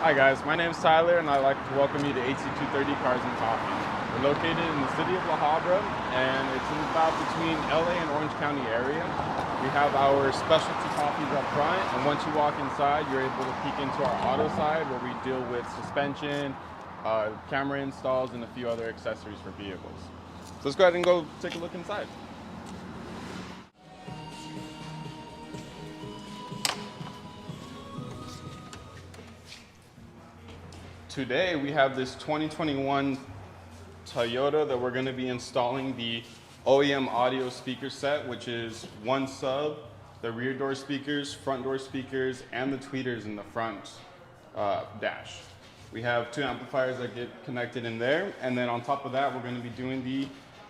Hi guys, my name is Tyler and I'd like to welcome you to AC230 Cars and Coffee. We're located in the city of La Habra and it's in about between LA and Orange County area. We have our specialty coffees up front, and once you walk inside you're able to peek into our auto side where we deal with suspension, camera installs, and a few other accessories for vehicles. So let's go ahead and go take a look inside. Today we have this 2021 Toyota that we're going to be installing the OEM audio speaker set, which is one sub, the rear door speakers, front door speakers, and the tweeters in the front dash. We have two amplifiers that get connected in there, and then on top of that we're going to be doing the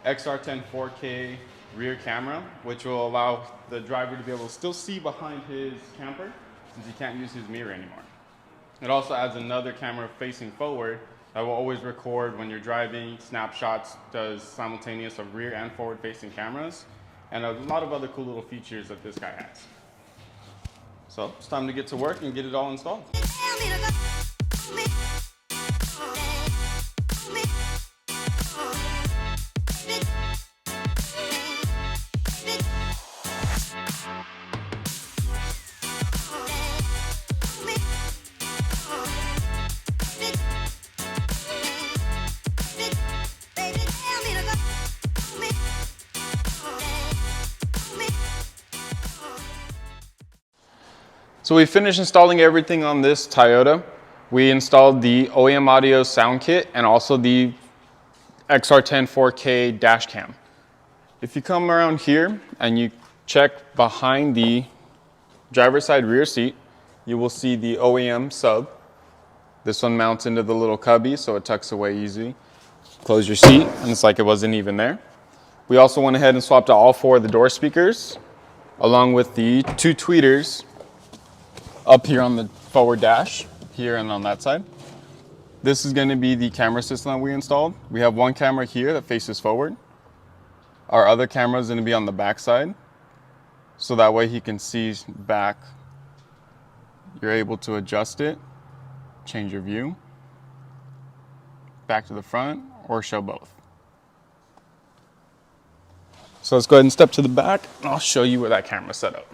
XR10 4K rear camera, which will allow the driver to be able to still see behind his camper since he can't use his mirror anymore. It also adds another camera facing forward that will always record when you're driving, snapshots, does simultaneous of rear and forward facing cameras, and a lot of other cool little features that this guy has. So it's time to get to work and get it all installed. So we finished installing everything on this Toyota. We installed the OEM audio sound kit and also the XR10 4K dash cam. If you come around here and you check behind the driver's side rear seat, you will see the OEM sub. This one mounts into the little cubby so it tucks away easy. Close your seat and it's like it wasn't even there. We also went ahead and swapped out all four of the door speakers along with the two tweeters up here on the forward dash, here and on that side. This is going to be the camera system that we installed. We have one camera here that faces forward. Our other camera is going to be on the back side, so that way he can see back. You're able to adjust it, change your view, back to the front, or show both. So let's go ahead and step to the back, and I'll show you where that camera's set up.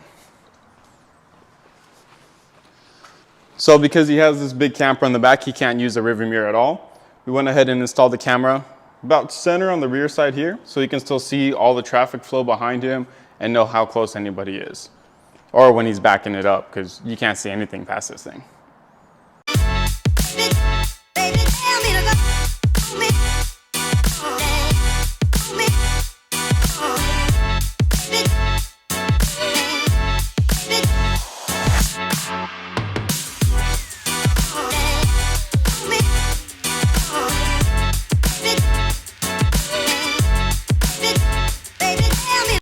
So because he has this big camper on the back, he can't use the rearview mirror at all. We went ahead and installed the camera about center on the rear side here, so he can still see all the traffic flow behind him and know how close anybody is. Or when he's backing it up, because you can't see anything past this thing.